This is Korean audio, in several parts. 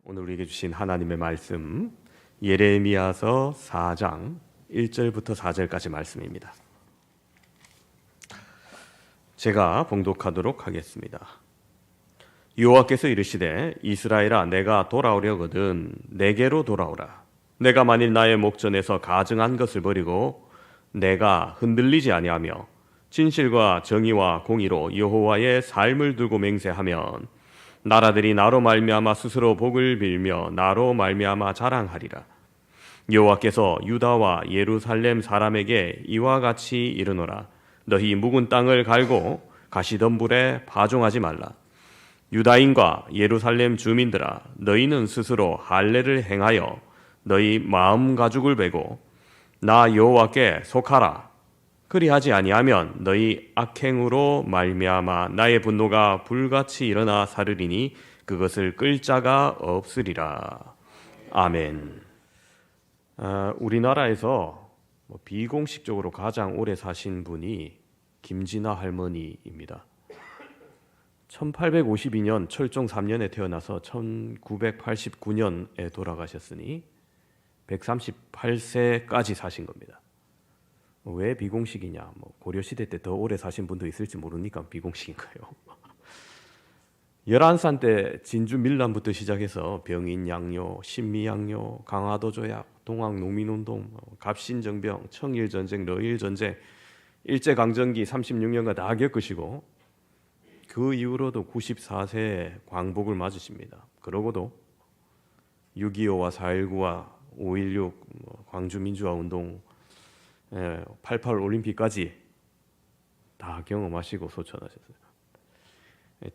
오늘 우리에게 주신 하나님의 말씀 예레미야서 4장 1절부터 4절까지 말씀입니다. 제가 봉독하도록 하겠습니다. 여호와께서 이르시되 이스라엘아 내가 돌아오려거든 내게로 돌아오라. 내가 만일 나의 목전에서 가증한 것을 버리고 내가 흔들리지 아니하며 진실과 정의와 공의로 여호와의 삶을 두고 맹세하면 나라들이 나로 말미암아 스스로 복을 빌며 나로 말미암아 자랑하리라. 여호와께서 유다와 예루살렘 사람에게 이와 같이 이르노라. 너희 묵은 땅을 갈고 가시던 불에 파종하지 말라. 유다인과 예루살렘 주민들아 너희는 스스로 할례를 행하여 너희 마음 가죽을 베고 나 여호와께 속하라. 그리하지 아니하면 너희 악행으로 말미암아 나의 분노가 불같이 일어나 사르리니 그것을 끌 자가 없으리라. 아멘. 우리나라에서 비공식적으로 가장 오래 사신 분이 김진아 할머니입니다. 1852년 철종 3년에 태어나서 1989년에 돌아가셨으니 138세까지 사신 겁니다. 왜 비공식이냐? 고려시대 때 더 오래 사신 분도 있을지 모르니까 비공식인 거예요. 11살 때 진주 밀란부터 시작해서 병인 양요, 신미양요, 강화도 조약, 동학 농민운동, 갑신정병, 청일전쟁, 러일전쟁, 일제강점기 36년간 다 겪으시고 그 이후로도 94세에 광복을 맞으십니다. 그러고도 6.25와 4.19와 5.16 광주민주화운동 88 올림픽까지 다 경험하시고 소천하셨어요.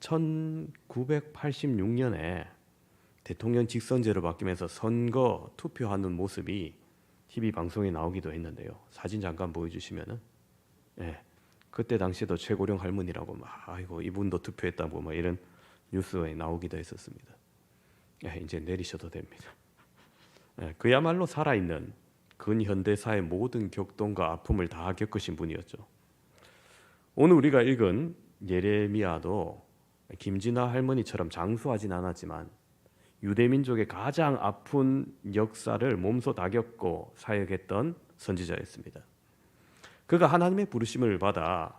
1986년에 대통령 직선제로 바뀌면서 선거 투표하는 모습이 TV 방송에 나오기도 했는데요. 사진 잠깐 보여주시면은, 그때 당시에도 최고령 할머니라고 아이고 이분도 투표했다고 이런 뉴스에 나오기도 했었습니다. 이제 내리셔도 됩니다. 그야말로 살아있는 근현대사의 모든 격동과 아픔을 다 겪으신 분이었죠. 오늘 우리가 읽은 예레미야도 김진아 할머니처럼 장수하진 않았지만 유대민족의 가장 아픈 역사를 몸소 다 겪고 사역했던 선지자였습니다. 그가 하나님의 부르심을 받아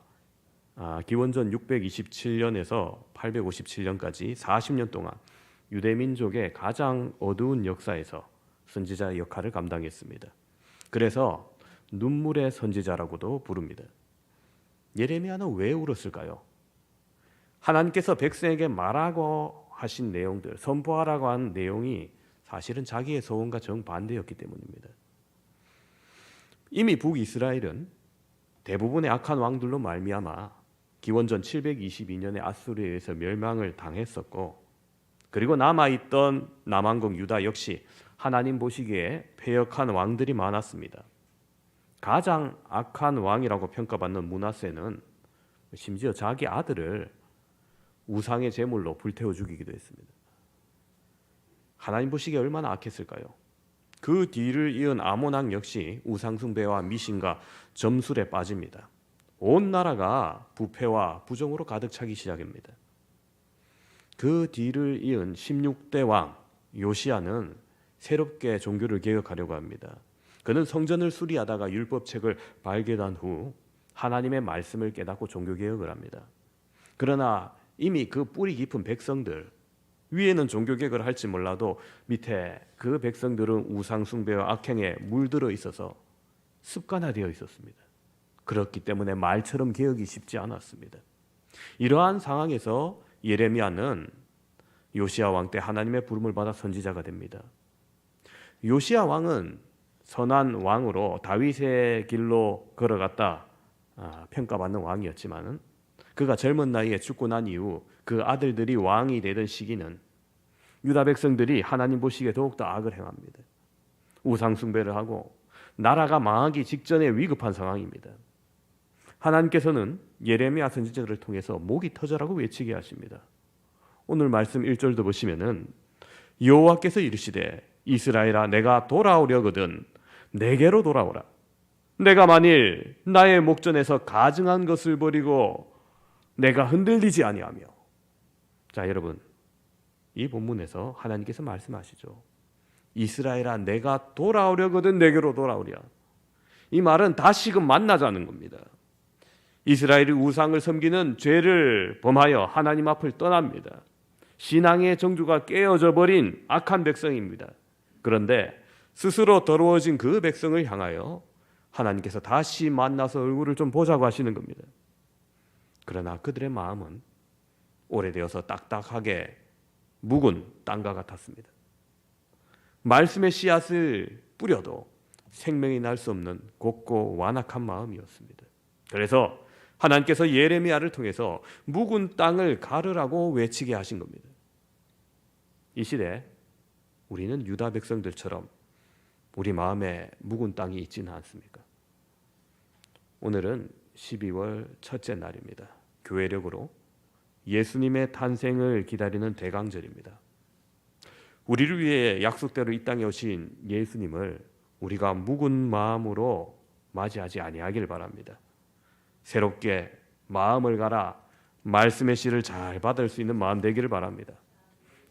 기원전 627년에서 857년까지 40년 동안 유대민족의 가장 어두운 역사에서 선지자의 역할을 감당했습니다. 그래서 눈물의 선지자라고도 부릅니다. 예레미야는 왜 울었을까요? 하나님께서 백성에게 말하고 하신 내용들, 선포하라고 한 내용이 사실은 자기의 소원과 정반대였기 때문입니다. 이미 북이스라엘은 대부분의 악한 왕들로 말미암아 기원전 722년에 아수르에 의해서 멸망을 당했었고, 그리고 남아있던 남왕국 유다 역시 하나님 보시기에 패역한 왕들이 많았습니다. 가장 악한 왕이라고 평가받는 므낫세는 심지어 자기 아들을 우상의 제물로 불태워 죽이기도 했습니다. 하나님 보시기에 얼마나 악했을까요? 그 뒤를 이은 아몬 왕 역시 우상 숭배와 미신과 점술에 빠집니다. 온 나라가 부패와 부정으로 가득 차기 시작합니다. 그 뒤를 이은 16대 왕 요시야는 새롭게 종교를 개혁하려고 합니다. 그는 성전을 수리하다가 율법책을 발견한 후 하나님의 말씀을 깨닫고 종교 개혁을 합니다. 그러나 이미 그 뿌리 깊은 백성들, 위에는 종교 개혁을 할지 몰라도 밑에 그 백성들은 우상 숭배와 악행에 물들어 있어서 습관화되어 있었습니다. 그렇기 때문에 말처럼 개혁이 쉽지 않았습니다. 이러한 상황에서 예레미야는 요시야 왕 때 하나님의 부름을 받아 선지자가 됩니다. 요시야 왕은 선한 왕으로 다윗의 길로 걸어갔다 평가받는 왕이었지만 그가 젊은 나이에 죽고 난 이후 그 아들들이 왕이 되던 시기는 유다 백성들이 하나님 보시기에 더욱더 악을 행합니다. 우상 숭배를 하고 나라가 망하기 직전에 위급한 상황입니다. 하나님께서는 예레미야 선지자를 통해서 목이 터져라고 외치게 하십니다. 오늘 말씀 1절도 보시면은 여호와께서 이르시되 이스라엘아 내가 돌아오려거든 내게로 돌아오라. 내가 만일 나의 목전에서 가증한 것을 버리고 내가 흔들리지 아니하며. 자, 여러분 이 본문에서 하나님께서 말씀하시죠. 이스라엘아, 내가 돌아오려거든 내게로 돌아오랴. 이 말은 다시금 만나자는 겁니다. 이스라엘이 우상을 섬기는 죄를 범하여 하나님 앞을 떠납니다. 신앙의 정주가 깨어져 버린 악한 백성입니다. 그런데 스스로 더러워진 그 백성을 향하여 하나님께서 다시 만나서 얼굴을 좀 보자고 하시는 겁니다. 그러나 그들의 마음은 오래되어서 딱딱하게 묵은 땅과 같았습니다. 말씀의 씨앗을 뿌려도 생명이 날 수 없는 곱고 완악한 마음이었습니다. 그래서 하나님께서 예레미야를 통해서 묵은 땅을 가르라고 외치게 하신 겁니다. 이 시대 우리는 유다 백성들처럼 우리 마음에 묵은 땅이 있지는 않습니까? 오늘은 12월 첫째 날입니다. 교회력으로 예수님의 탄생을 기다리는 대강절입니다. 우리를 위해 약속대로 이 땅에 오신 예수님을 우리가 묵은 마음으로 맞이하지 아니하길 바랍니다. 새롭게 마음을 갈아 말씀의 씨를 잘 받을 수 있는 마음 되기를 바랍니다.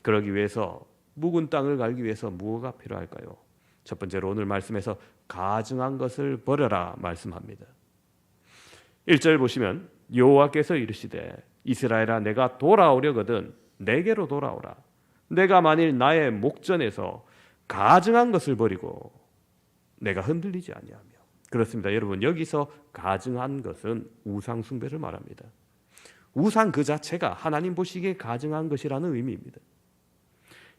그러기 위해서 묵은 땅을 갈기 위해서 무엇가 필요할까요? 첫 번째로 오늘 말씀에서 가증한 것을 버려라 말씀합니다. 1절 보시면 여호와께서 이르시되 이스라엘아, 내가 돌아오려거든 내게로 돌아오라. 내가 만일 나의 목전에서 가증한 것을 버리고 내가 흔들리지 아니하며. 그렇습니다. 여러분, 여기서 가증한 것은 우상 숭배를 말합니다. 우상 그 자체가 하나님 보시기에 가증한 것이라는 의미입니다.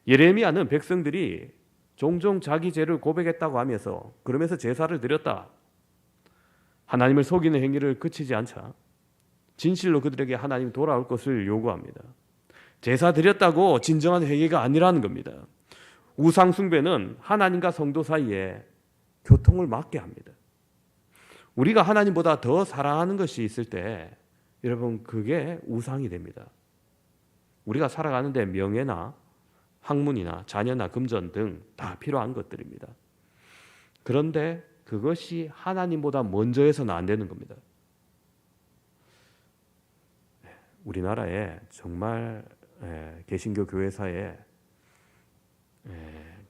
예레미야는 백성들이 종종 자기 죄를 고백했다고 하면서 그러면서 제사를 드렸다, 하나님을 속이는 행위를 그치지 않자 진실로 그들에게 하나님 돌아올 것을 요구합니다. 제사 드렸다고 진정한 회개가 아니라는 겁니다. 우상 숭배는 하나님과 성도 사이에 교통을 막게 합니다. 우리가 하나님보다 더 사랑하는 것이 있을 때 여러분, 그게 우상이 됩니다. 우리가 살아가는데 명예나 학문이나 자녀나 금전 등 다 필요한 것들입니다. 그런데 그것이 하나님보다 먼저 해서는 안 되는 겁니다. 우리나라에 정말 개신교 교회사에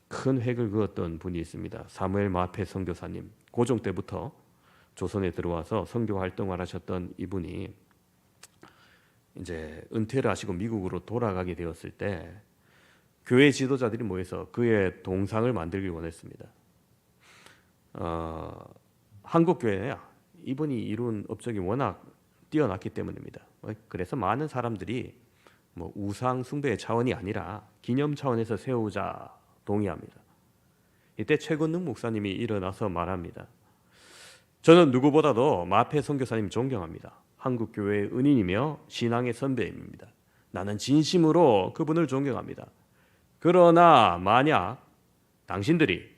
큰 획을 그었던 분이 있습니다. 사무엘 마페 선교사님. 고종 때부터 조선에 들어와서 선교 활동을 하셨던 이분이 이제 은퇴를 하시고 미국으로 돌아가게 되었을 때 교회 지도자들이 모여서 그의 동상을 만들길 원했습니다. 한국 교회에 이분이 이룬 업적이 워낙 뛰어났기 때문입니다. 그래서 많은 사람들이 우상 숭배의 차원이 아니라 기념 차원에서 세우자 동의합니다. 이때 최건능 목사님이 일어나서 말합니다. 저는 누구보다도 마페 선교사님 존경합니다. 한국 교회의 은인이며 신앙의 선배입니다. 나는 진심으로 그분을 존경합니다. 그러나 만약 당신들이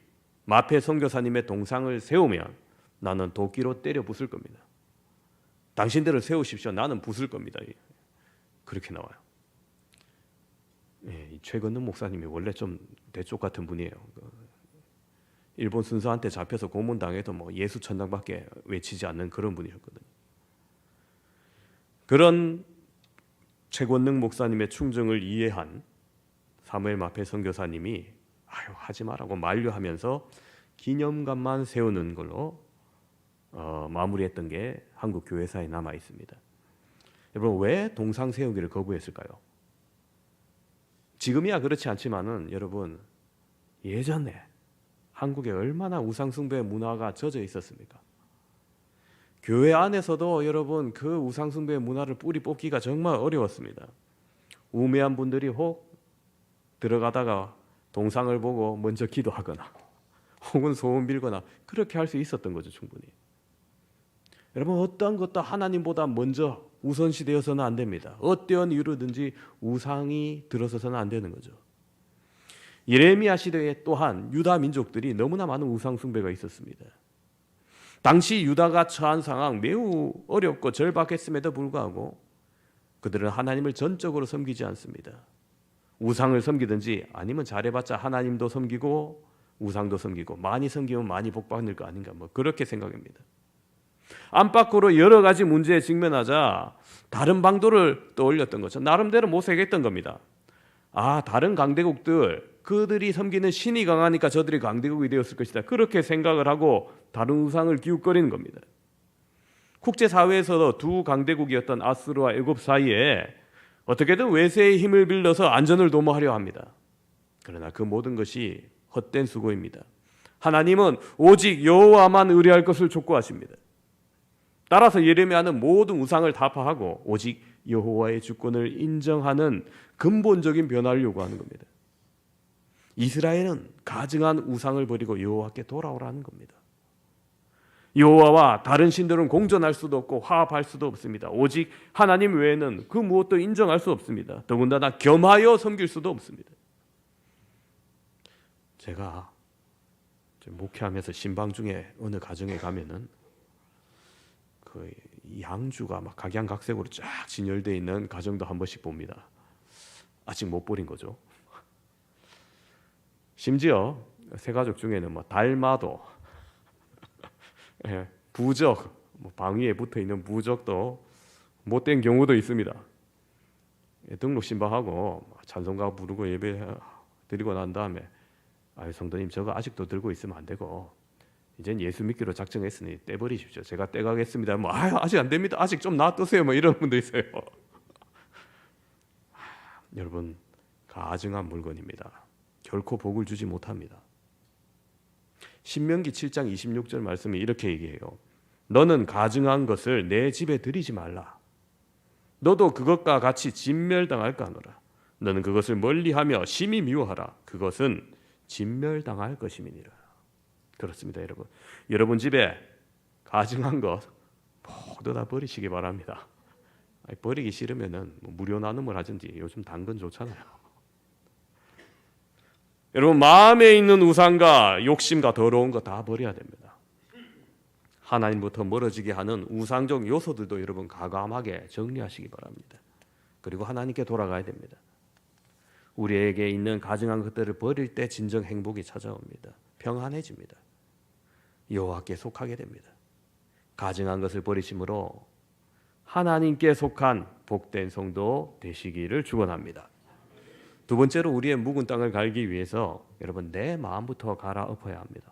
마페 선교사님의 동상을 세우면 나는 도끼로 때려 부술 겁니다. 당신들을 세우십시오. 나는 부술 겁니다. 그렇게 나와요. 최건능 목사님이 원래 좀 대쪽 같은 분이에요. 일본 순사한테 잡혀서 고문당해도 예수 천당밖에 외치지 않는 그런 분이었거든요. 그런 최권능 목사님의 충정을 이해한 사무엘 마페 선교사님이 하지 말라고 만류하면서 기념관만 세우는 걸로 마무리했던 게 한국 교회사에 남아 있습니다. 여러분, 왜 동상 세우기를 거부했을까요? 지금이야 그렇지 않지만은 여러분, 예전에 한국에 얼마나 우상숭배 문화가 젖어 있었습니까? 교회 안에서도 여러분, 그 우상숭배 문화를 뿌리 뽑기가 정말 어려웠습니다. 우매한 분들이 혹 들어가다가 동상을 보고 먼저 기도하거나 혹은 소원 빌거나 그렇게 할 수 있었던 거죠, 충분히. 여러분, 어떤 것도 하나님보다 먼저 우선시 되어서는 안 됩니다. 어떠한 이유로든지 우상이 들어서서는 안 되는 거죠. 예레미야 시대에 또한 유다 민족들이 너무나 많은 우상 숭배가 있었습니다. 당시 유다가 처한 상황 매우 어렵고 절박했음에도 불구하고 그들은 하나님을 전적으로 섬기지 않습니다. 우상을 섬기든지 아니면 잘해봤자 하나님도 섬기고 우상도 섬기고 많이 섬기면 많이 복받을 거 아닌가 그렇게 생각합니다. 안팎으로 여러 가지 문제에 직면하자 다른 방도를 떠올렸던 거죠. 나름대로 모색했던 겁니다. 다른 강대국들 그들이 섬기는 신이 강하니까 저들이 강대국이 되었을 것이다. 그렇게 생각을 하고 다른 우상을 기웃거리는 겁니다. 국제사회에서도 두 강대국이었던 아수르와 애굽 사이에 어떻게든 외세의 힘을 빌려서 안전을 도모하려 합니다. 그러나 그 모든 것이 헛된 수고입니다. 하나님은 오직 여호와만 의뢰할 것을 촉구하십니다. 따라서 예레미야는 모든 우상을 타파하고 오직 여호와의 주권을 인정하는 근본적인 변화를 요구하는 겁니다. 이스라엘은 가증한 우상을 버리고 여호와께 돌아오라는 겁니다. 여호와와 다른 신들은 공존할 수도 없고 화합할 수도 없습니다. 오직 하나님 외에는 그 무엇도 인정할 수 없습니다. 더군다나 겸하여 섬길 수도 없습니다. 제가 목회하면서 신방 중에 어느 가정에 가면은 그 양주가 막 각양각색으로 쫙 진열되어 있는 가정도 한 번씩 봅니다. 아직 못 버린 거죠. 심지어 세 가족 중에는 달마도 부적, 방위에 붙어 있는 부적도 못된 경우도 있습니다. 등록 신방하고 찬송가 부르고 예배 드리고 난 다음에 성도님 저거 아직도 들고 있으면 안 되고 이젠 예수 믿기로 작정했으니 떼버리십시오. 제가 떼가겠습니다. 아직 안 됩니다. 아직 좀 놔두세요. 이런 분도 있어요. 여러분, 가증한 물건입니다. 결코 복을 주지 못합니다. 신명기 7장 26절 말씀이 이렇게 얘기해요. 너는 가증한 것을 내 집에 들이지 말라. 너도 그것과 같이 진멸당할까 하노라. 너는 그것을 멀리하며 심히 미워하라. 그것은 진멸당할 것임이니라. 그렇습니다, 여러분. 여러분 집에 가증한 것 모두 다 버리시기 바랍니다. 버리기 싫으면은 무료 나눔을 하든지 요즘 당근 좋잖아요. 여러분 마음에 있는 우상과 욕심과 더러운 거 다 버려야 됩니다. 하나님부터 멀어지게 하는 우상적 요소들도 여러분 가감하게 정리하시기 바랍니다. 그리고 하나님께 돌아가야 됩니다. 우리에게 있는 가증한 것들을 버릴 때 진정 행복이 찾아옵니다. 평안해집니다. 여호와께 속하게 됩니다. 가증한 것을 버리심으로 하나님께 속한 복된 성도 되시기를 축원합니다. 두 번째로 우리의 묵은 땅을 갈기 위해서 여러분 내 마음부터 갈아엎어야 합니다.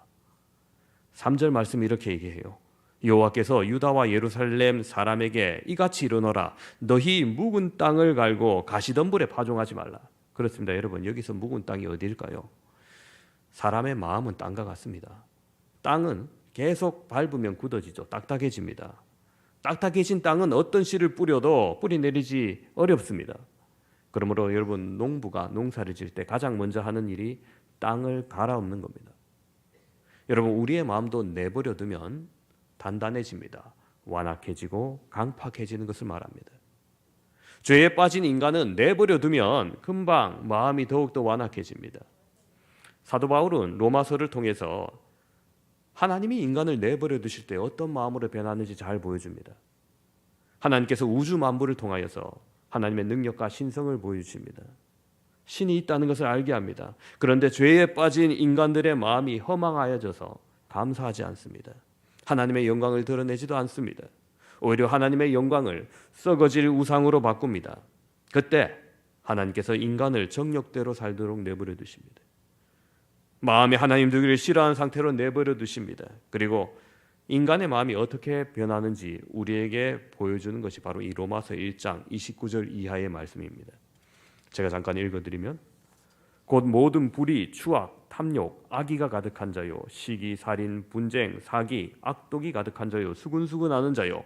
3절 말씀이 이렇게 얘기해요. 여호와께서 유다와 예루살렘 사람에게 이같이 이르노라. 너희 묵은 땅을 갈고 가시덤불에 파종하지 말라. 그렇습니다. 여러분 여기서 묵은 땅이 어디일까요? 사람의 마음은 땅과 같습니다. 땅은 계속 밟으면 굳어지죠. 딱딱해집니다. 딱딱해진 땅은 어떤 씨를 뿌려도 뿌리 내리지 어렵습니다. 그러므로 여러분 농부가 농사를 지을 때 가장 먼저 하는 일이 땅을 갈아엎는 겁니다. 여러분 우리의 마음도 내버려 두면 단단해집니다. 완악해지고 강팍해지는 것을 말합니다. 죄에 빠진 인간은 내버려 두면 금방 마음이 더욱더 완악해집니다. 사도 바울은 로마서를 통해서 하나님이 인간을 내버려 두실 때 어떤 마음으로 변하는지 잘 보여줍니다. 하나님께서 우주 만물을 통하여서 하나님의 능력과 신성을 보여주십니다. 신이 있다는 것을 알게 합니다. 그런데 죄에 빠진 인간들의 마음이 허망하여져서 감사하지 않습니다. 하나님의 영광을 드러내지도 않습니다. 오히려 하나님의 영광을 썩어질 우상으로 바꿉니다. 그때 하나님께서 인간을 정욕대로 살도록 내버려 두십니다. 마음에 하나님 되기를 싫어하는 상태로 내버려 두십니다. 그리고 인간의 마음이 어떻게 변하는지 우리에게 보여주는 것이 바로 이 로마서 1장 29절 이하의 말씀입니다. 제가 잠깐 읽어드리면 곧 모든 불의, 추악, 탐욕, 악의가 가득한 자요, 시기, 살인, 분쟁, 사기, 악독이 가득한 자요, 수근수근하는 자요,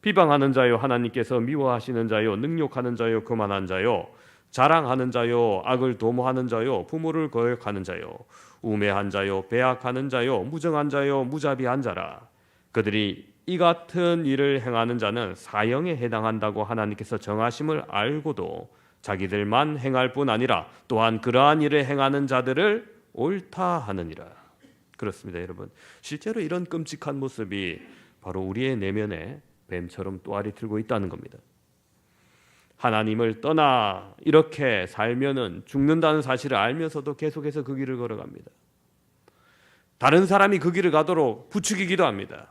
비방하는 자요, 하나님께서 미워하시는 자요, 능욕하는 자요, 거만한 자요, 자랑하는 자요, 악을 도모하는 자요, 부모를 거역하는 자요, 우매한 자요, 배악하는 자요, 무정한 자요, 무자비한 자라. 그들이 이 같은 일을 행하는 자는 사형에 해당한다고 하나님께서 정하심을 알고도 자기들만 행할 뿐 아니라 또한 그러한 일을 행하는 자들을 옳다 하느니라. 그렇습니다, 여러분. 실제로 이런 끔찍한 모습이 바로 우리의 내면에 뱀처럼 또아리 틀고 있다는 겁니다. 하나님을 떠나 이렇게 살면은 죽는다는 사실을 알면서도 계속해서 그 길을 걸어갑니다. 다른 사람이 그 길을 가도록 부추기기도 합니다.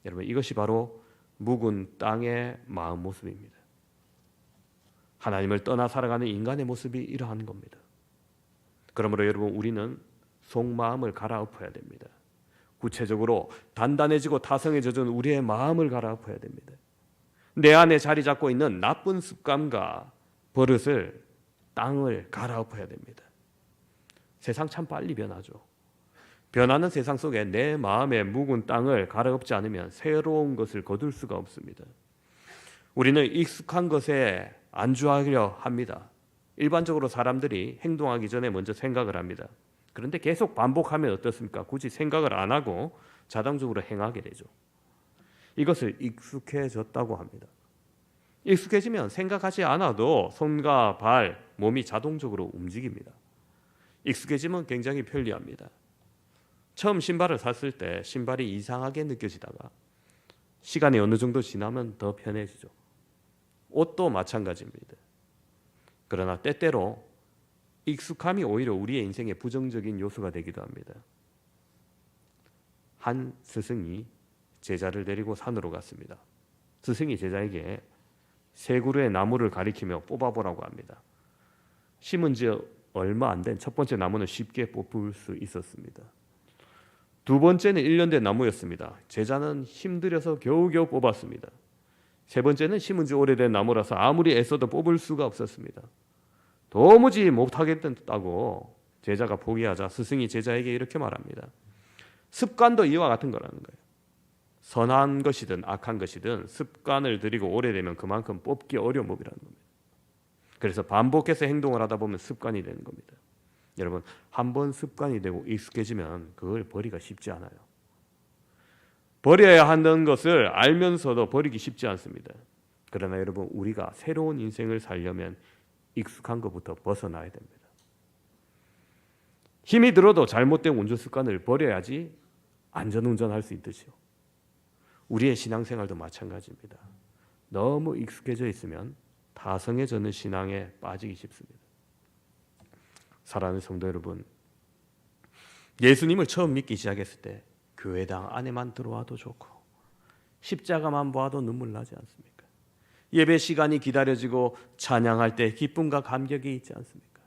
여러분 이것이 바로 묵은 땅의 마음 모습입니다. 하나님을 떠나 살아가는 인간의 모습이 이러한 겁니다. 그러므로 여러분, 우리는 속마음을 갈아엎어야 됩니다. 구체적으로 단단해지고 타성에 젖은 우리의 마음을 갈아엎어야 됩니다. 내 안에 자리 잡고 있는 나쁜 습관과 버릇을, 땅을 갈아엎어야 됩니다. 세상 참 빨리 변하죠. 변하는 세상 속에 내 마음의 묵은 땅을 갈아엎지 않으면 새로운 것을 거둘 수가 없습니다. 우리는 익숙한 것에 안주하려 합니다. 일반적으로 사람들이 행동하기 전에 먼저 생각을 합니다. 그런데 계속 반복하면 어떻습니까? 굳이 생각을 안 하고 자동적으로 행하게 되죠. 이것을 익숙해졌다고 합니다. 익숙해지면 생각하지 않아도 손과 발, 몸이 자동적으로 움직입니다. 익숙해지면 굉장히 편리합니다. 처음 신발을 샀을 때 신발이 이상하게 느껴지다가 시간이 어느 정도 지나면 더 편해지죠. 옷도 마찬가지입니다. 그러나 때때로 익숙함이 오히려 우리의 인생의 부정적인 요소가 되기도 합니다. 한 스승이 제자를 데리고 산으로 갔습니다. 스승이 제자에게 세 그루의 나무를 가리키며 뽑아보라고 합니다. 심은 지 얼마 안 된 첫 번째 나무는 쉽게 뽑을 수 있었습니다. 두 번째는 1년 된 나무였습니다. 제자는 힘들여서 겨우겨우 뽑았습니다. 세 번째는 심은 지 오래된 나무라서 아무리 애써도 뽑을 수가 없었습니다. 도무지 못하겠다고 제자가 포기하자 스승이 제자에게 이렇게 말합니다. 습관도 이와 같은 거라는 거예요. 선한 것이든 악한 것이든 습관을 들이고 오래되면 그만큼 뽑기 어려운 법이라는 겁니다. 그래서 반복해서 행동을 하다 보면 습관이 되는 겁니다. 여러분, 한번 습관이 되고 익숙해지면 그걸 버리기가 쉽지 않아요. 버려야 하는 것을 알면서도 버리기 쉽지 않습니다. 그러나 여러분, 우리가 새로운 인생을 살려면 익숙한 것부터 벗어나야 됩니다. 힘이 들어도 잘못된 운전 습관을 버려야지 안전운전할 수 있듯이요. 우리의 신앙생활도 마찬가지입니다. 너무 익숙해져 있으면 다성해져는 신앙에 빠지기 쉽습니다. 사랑하는 성도 여러분, 예수님을 처음 믿기 시작했을 때 교회당 안에만 들어와도 좋고 십자가만 보아도 눈물 나지 않습니까? 예배 시간이 기다려지고 찬양할 때 기쁨과 감격이 있지 않습니까?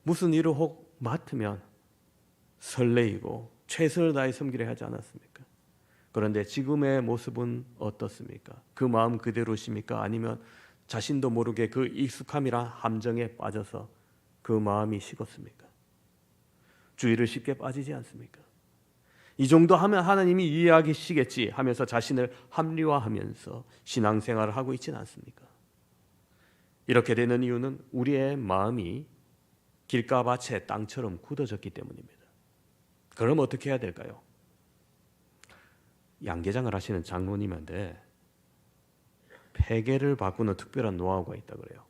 무슨 일을 혹 맡으면 설레이고 최선을 다해 섬기려 하지 않았습니까? 그런데 지금의 모습은 어떻습니까? 그 마음 그대로십니까? 아니면 자신도 모르게 그 익숙함이란 함정에 빠져서 그 마음이 식었습니까? 주의를 쉽게 빠지지 않습니까? 이 정도 하면 하나님이 이해하시겠지 하면서 자신을 합리화하면서 신앙생활을 하고 있지는 않습니까? 이렇게 되는 이유는 우리의 마음이 길가밭의 땅처럼 굳어졌기 때문입니다. 그럼 어떻게 해야 될까요? 양계장을 하시는 장로님인데 폐계를 바꾸는 특별한 노하우가 있다 그래요.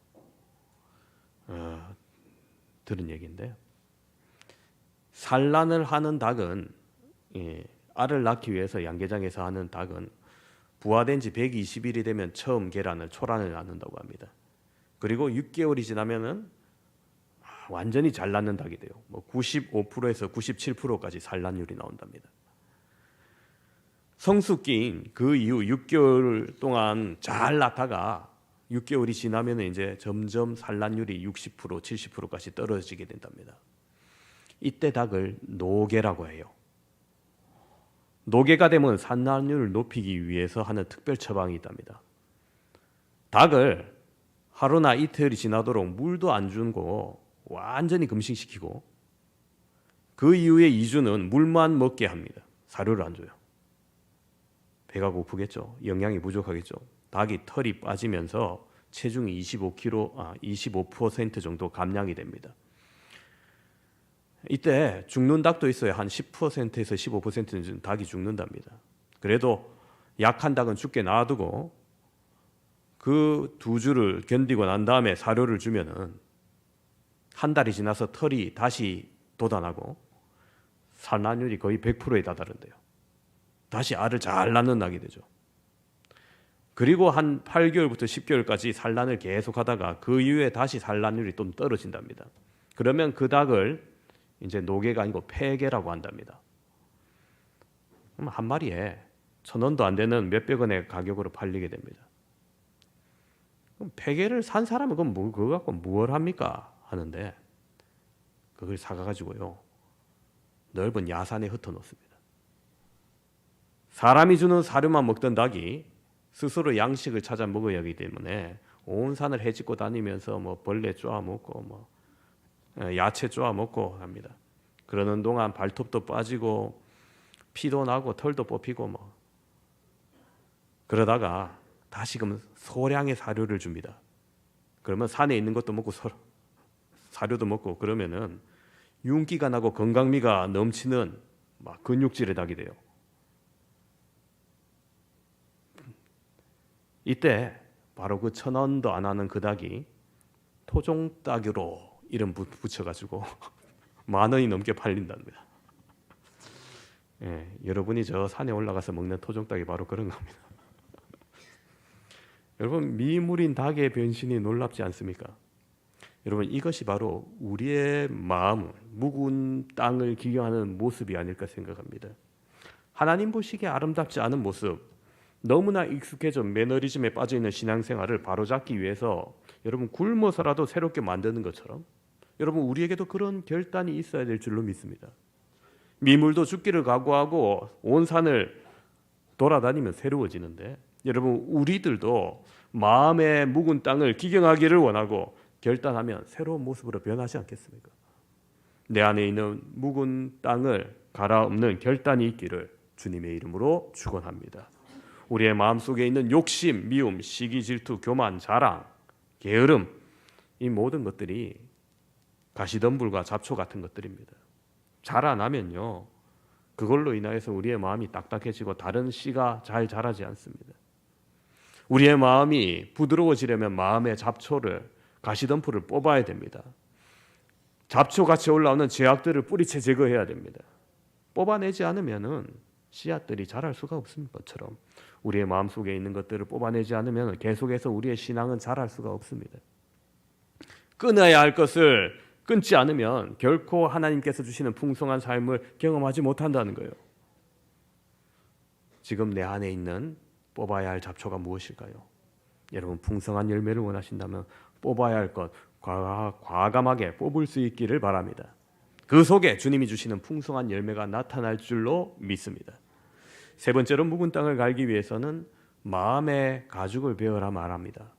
들은 얘기인데, 산란을 하는 닭은, 알을 낳기 위해서 양계장에서 하는 닭은 부화된 지 120일이 되면 처음 계란을 초란을 낳는다고 합니다. 그리고 6개월이 지나면은 완전히 잘 낳는 닭이 돼요. 95%에서 97%까지 산란율이 나온답니다. 성숙기인 그 이후 6개월 동안 잘 낳다가 6개월이 지나면 이제 점점 산란율이 60%, 70%까지 떨어지게 된답니다. 이때 닭을 노개라고 해요. 노개가 되면 산란율을 높이기 위해서 하는 특별 처방이 있답니다. 닭을 하루나 이틀이 지나도록 물도 안 주고 완전히 금식시키고 그 이후에 2주는 물만 먹게 합니다. 사료를 안 줘요. 배가 고프겠죠. 영양이 부족하겠죠. 닭이 털이 빠지면서 체중이 25% 정도 감량이 됩니다. 이때 죽는 닭도 있어요. 한 10%에서 15%는 닭이 죽는답니다. 그래도 약한 닭은 죽게 놔두고 그 2주를 견디고 난 다음에 사료를 주면은 한 달이 지나서 털이 다시 돋아나고 산란율이 거의 100%에 다다른대요. 다시 알을 잘 낳는 닭이 되죠. 그리고 한 8개월부터 10개월까지 산란을 계속하다가 그 이후에 다시 산란율이 좀 떨어진답니다. 그러면 그 닭을 이제 노개가 아니고 폐개라고 한답니다. 그럼 한 마리에 1,000원도 안 되는 몇백 원의 가격으로 팔리게 됩니다. 그럼 베개를 산 사람은 그거 갖고 뭘 합니까? 하는데 그걸 사가지고요 넓은 야산에 흩어놓습니다. 사람이 주는 사료만 먹던 닭이 스스로 양식을 찾아 먹어야 하기 때문에 온 산을 헤집고 다니면서 뭐 벌레 쪼아 먹고 뭐 야채 쪼아 먹고 합니다. 그러는 동안 발톱도 빠지고 피도 나고 털도 뽑히고 뭐 그러다가 다시금 소량의 사료를 줍니다. 그러면 산에 있는 것도 먹고 사료도 먹고 그러면은 윤기가 나고 건강미가 넘치는 막 근육질의 닭이 돼요. 이때 바로 그 1,000원도 안 하는 그 닭이 토종닭으로 이름 붙여가지고 10,000원이 넘게 팔린답니다. 예, 여러분이 저 산에 올라가서 먹는 토종닭이 바로 그런 겁니다. 여러분 미물인 닭의 변신이 놀랍지 않습니까? 여러분 이것이 바로 우리의 마음, 묵은 땅을 기경하는 모습이 아닐까 생각합니다. 하나님 보시기에 아름답지 않은 모습, 너무나 익숙해져 매너리즘에 빠져있는 신앙생활을 바로잡기 위해서 여러분 굶어서라도 새롭게 만드는 것처럼 여러분 우리에게도 그런 결단이 있어야 될 줄로 믿습니다. 미물도 죽기를 각오하고 온 산을 돌아다니면 새로워지는데 여러분 우리들도 마음의 묵은 땅을 기경하기를 원하고 결단하면 새로운 모습으로 변하지 않겠습니까? 내 안에 있는 묵은 땅을 갈아엎는 결단이 있기를 주님의 이름으로 축원합니다. 우리의 마음속에 있는 욕심, 미움, 시기, 질투, 교만, 자랑, 게으름 이 모든 것들이 가시덤불과 잡초 같은 것들입니다. 자라나면요 그걸로 인하여서 우리의 마음이 딱딱해지고 다른 씨가 잘 자라지 않습니다. 우리의 마음이 부드러워지려면 마음의 잡초를 가시덤불을 뽑아야 됩니다. 잡초같이 올라오는 죄악들을 뿌리채 제거해야 됩니다. 뽑아내지 않으면은 씨앗들이 자랄 수가 없는 것처럼 우리의 마음속에 있는 것들을 뽑아내지 않으면 계속해서 우리의 신앙은 자랄 수가 없습니다. 끊어야 할 것을 끊지 않으면 결코 하나님께서 주시는 풍성한 삶을 경험하지 못한다는 거예요. 지금 내 안에 있는 뽑아야 할 잡초가 무엇일까요? 여러분 풍성한 열매를 원하신다면 뽑아야 할 것 과감하게 뽑을 수 있기를 바랍니다. 그 속에 주님이 주시는 풍성한 열매가 나타날 줄로 믿습니다. 세 번째로 묵은 땅을 갈기 위해서는 마음의 가죽을 베어라 말합니다.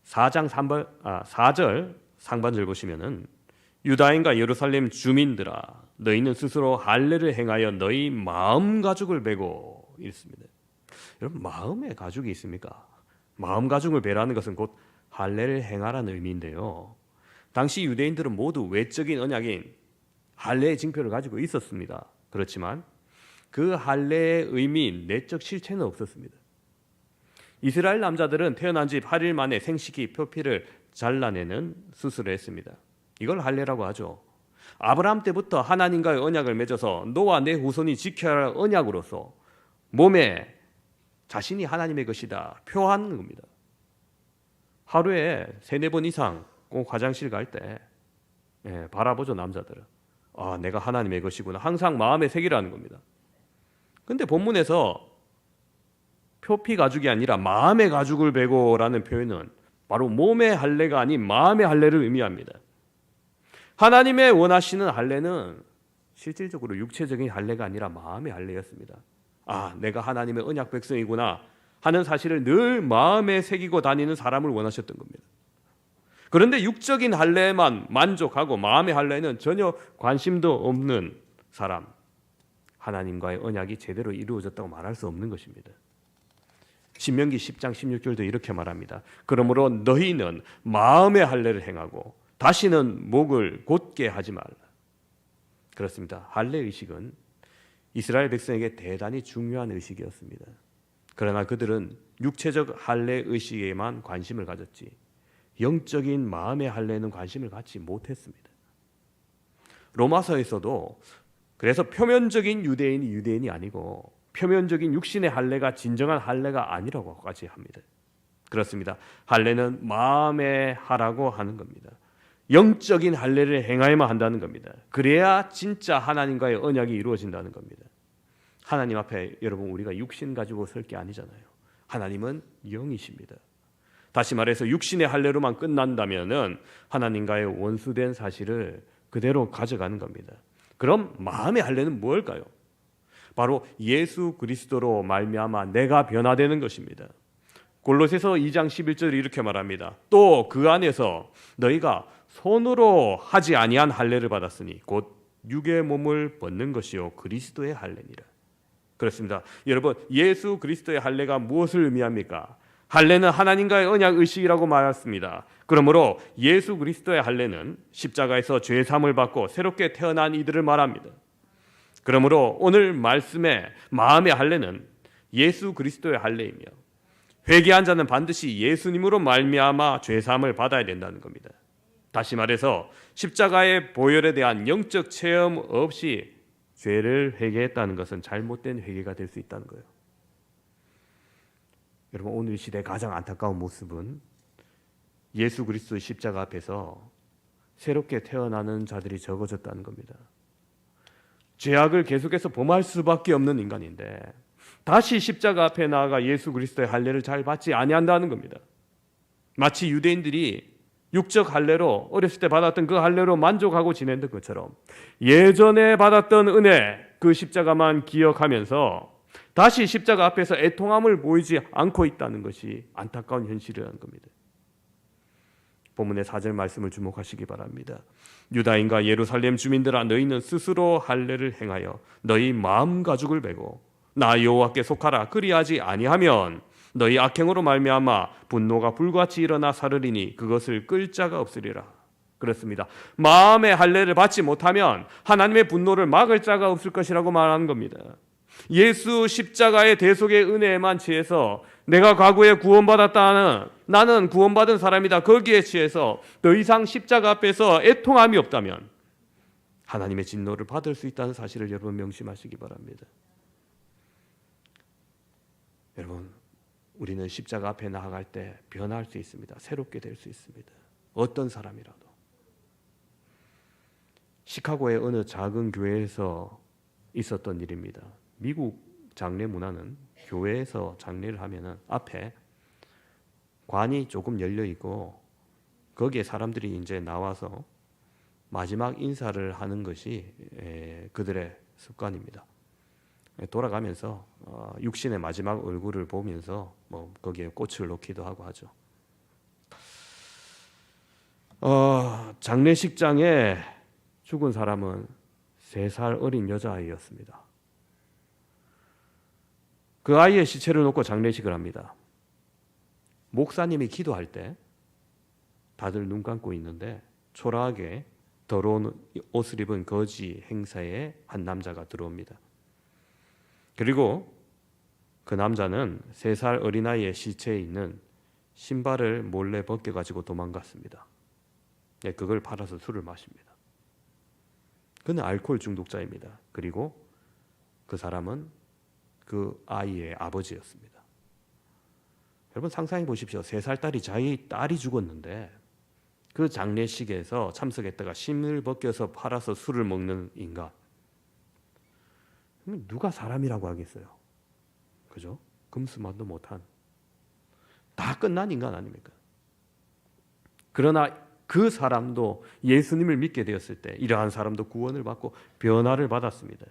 4절 상반절 보시면은 유다인과 예루살렘 주민들아 너희는 스스로 할례를 행하여 너희 마음 가죽을 베고 있습니다. 여러분 마음의 가죽이 있습니까? 마음 가죽을 베라는 것은 곧 할례를 행하라는 의미인데요. 당시 유대인들은 모두 외적인 언약인 할례의 징표를 가지고 있었습니다. 그렇지만 그 할례의 의미인 내적 실체는 없었습니다. 이스라엘 남자들은 태어난 지 8일 만에 생식기 표피를 잘라내는 수술을 했습니다. 이걸 할례라고 하죠. 아브라함 때부터 하나님과의 언약을 맺어서 너와 내 후손이 지켜야 할 언약으로서 몸에 자신이 하나님의 것이다 표하는 겁니다. 하루에 3-4번 이상 꼭 화장실 갈 때 바라보죠 남자들은. 아 내가 하나님의 것이구나 항상 마음에 새기라는 겁니다. 근데 본문에서 표피 가죽이 아니라 마음의 가죽을 베고라는 표현은 바로 몸의 할례가 아닌 마음의 할례를 의미합니다. 하나님의 원하시는 할례는 실질적으로 육체적인 할례가 아니라 마음의 할례였습니다. 아 내가 하나님의 언약 백성이구나 하는 사실을 늘 마음에 새기고 다니는 사람을 원하셨던 겁니다. 그런데 육적인 할례에만 만족하고 마음의 할례에는 전혀 관심도 없는 사람, 하나님과의 언약이 제대로 이루어졌다고 말할 수 없는 것입니다. 신명기 10장 16절도 이렇게 말합니다. 그러므로 너희는 마음의 할례를 행하고 다시는 목을 곧게 하지 말라. 그렇습니다. 할례 의식은 이스라엘 백성에게 대단히 중요한 의식이었습니다. 그러나 그들은 육체적 할례 의식에만 관심을 가졌지 영적인 마음의 할례는 관심을 갖지 못했습니다. 로마서에서도 그래서 표면적인 유대인이 유대인이 아니고 표면적인 육신의 할례가 진정한 할례가 아니라고까지 합니다. 그렇습니다. 할례는 마음에 하라고 하는 겁니다. 영적인 할례를 행하여만 한다는 겁니다. 그래야 진짜 하나님과의 언약이 이루어진다는 겁니다. 하나님 앞에 여러분 우리가 육신 가지고 설 게 아니잖아요. 하나님은 영이십니다. 다시 말해서 육신의 할례로만 끝난다면은 하나님과의 원수된 사실을 그대로 가져가는 겁니다. 그럼 마음의 할례는 뭘까요? 바로 예수 그리스도로 말미암아 내가 변화되는 것입니다. 골로새서 2장 11절 이렇게 말합니다. 또 그 안에서 너희가 손으로 하지 아니한 할례를 받았으니 곧 육의 몸을 벗는 것이요 그리스도의 할례니라. 그렇습니다. 여러분, 예수 그리스도의 할례가 무엇을 의미합니까? 할례는 하나님과의 언약 의식이라고 말했습니다. 그러므로 예수 그리스도의 할례는 십자가에서 죄 사함을 받고 새롭게 태어난 이들을 말합니다. 그러므로 오늘 말씀의 마음의 할례는 예수 그리스도의 할례이며 회개한 자는 반드시 예수님으로 말미암아 죄 사함을 받아야 된다는 겁니다. 다시 말해서 십자가의 보혈에 대한 영적 체험 없이 죄를 회개했다는 것은 잘못된 회개가 될 수 있다는 거예요. 여러분, 오늘 시대의 가장 안타까운 모습은 예수 그리스도의 십자가 앞에서 새롭게 태어나는 자들이 적어졌다는 겁니다. 죄악을 계속해서 범할 수밖에 없는 인간인데 다시 십자가 앞에 나아가 예수 그리스도의 할례를 잘 받지 아니한다는 겁니다. 마치 유대인들이 육적 할례로 어렸을 때 받았던 그 할례로 만족하고 지냈던 것처럼 예전에 받았던 은혜, 그 십자가만 기억하면서 다시 십자가 앞에서 애통함을 보이지 않고 있다는 것이 안타까운 현실이라는 겁니다. 본문의 4절 말씀을 주목하시기 바랍니다. 유다인과 예루살렘 주민들아, 너희는 스스로 할례를 행하여 너희 마음 가죽을 베고 나 여호와께 속하라. 그리하지 아니하면 너희 악행으로 말미암아 분노가 불같이 일어나 사르리니 그것을 끌 자가 없으리라. 그렇습니다. 마음의 할례를 받지 못하면 하나님의 분노를 막을 자가 없을 것이라고 말하는 겁니다. 예수 십자가의 대속의 은혜에만 취해서 내가 과거에 구원받았다는, 나는 구원받은 사람이다, 거기에 취해서 더 이상 십자가 앞에서 애통함이 없다면 하나님의 진노를 받을 수 있다는 사실을 여러분 명심하시기 바랍니다. 여러분, 우리는 십자가 앞에 나아갈 때 변할 수 있습니다. 새롭게 될 수 있습니다. 어떤 사람이라도. 시카고의 어느 작은 교회에서 있었던 일입니다. 미국 장례 문화는 교회에서 장례를 하면은 앞에 관이 조금 열려 있고 거기에 사람들이 이제 나와서 마지막 인사를 하는 것이 그들의 습관입니다. 돌아가면서 육신의 마지막 얼굴을 보면서 뭐 거기에 꽃을 놓기도 하고 하죠. 장례식장에 죽은 사람은 3살 어린 여자아이였습니다. 그 아이의 시체를 놓고 장례식을 합니다. 목사님이 기도할 때 다들 눈 감고 있는데 초라하게 더러운 옷을 입은 거지 행사에 한 남자가 들어옵니다. 그리고 그 남자는 3살 어린아이의 시체에 있는 신발을 몰래 벗겨가지고 도망갔습니다. 그걸 팔아서 술을 마십니다. 그는 알코올 중독자입니다. 그리고 그 사람은 그 아이의 아버지였습니다. 여러분 상상해 보십시오. 3살 딸이 자기 딸이 죽었는데 그 장례식에서 참석했다가 신을 벗겨서 팔아서 술을 먹는 인간. 누가 사람이라고 하겠어요? 그죠? 금수만도 못한 다 끝난 인간 아닙니까? 그러나 그 사람도 예수님을 믿게 되었을 때 이러한 사람도 구원을 받고 변화를 받았습니다.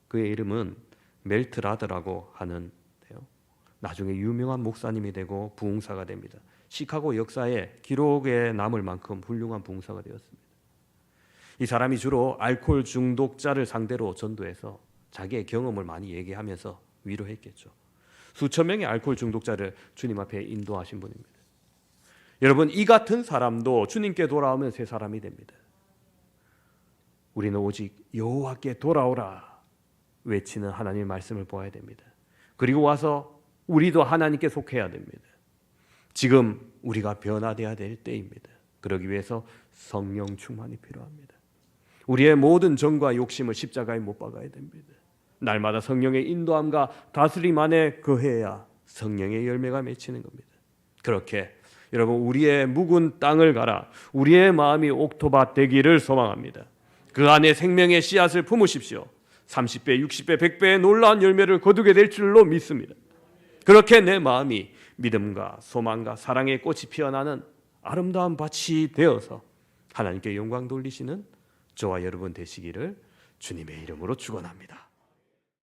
그의 이름은 멜트라드라고 하는데요. 나중에 유명한 목사님이 되고 부흥사가 됩니다. 시카고 역사에 기록에 남을 만큼 훌륭한 부흥사가 되었습니다. 이 사람이 주로 알코올 중독자를 상대로 전도해서 자기의 경험을 많이 얘기하면서 위로했겠죠. 수천 명의 알코올 중독자를 주님 앞에 인도하신 분입니다. 여러분, 이 같은 사람도 주님께 돌아오면 새 사람이 됩니다. 우리는 오직 여호와께 돌아오라 외치는 하나님의 말씀을 보아야 됩니다. 그리고 와서 우리도 하나님께 속해야 됩니다. 지금 우리가 변화되어야 될 때입니다. 그러기 위해서 성령 충만이 필요합니다. 우리의 모든 정과 욕심을 십자가에 못 박아야 됩니다. 날마다 성령의 인도함과 다스림 안에 거해야 성령의 열매가 맺히는 겁니다. 그렇게 여러분, 우리의 묵은 땅을 갈아 우리의 마음이 옥토밭 되기를 소망합니다. 그 안에 생명의 씨앗을 품으십시오. 30배, 60배, 100배의 놀라운 열매를 거두게 될 줄로 믿습니다. 그렇게 내 마음이 믿음과 소망과 사랑의 꽃이 피어나는 아름다운 밭이 되어서 하나님께 영광 돌리시는 저와 여러분 되시기를 주님의 이름으로 축원합니다.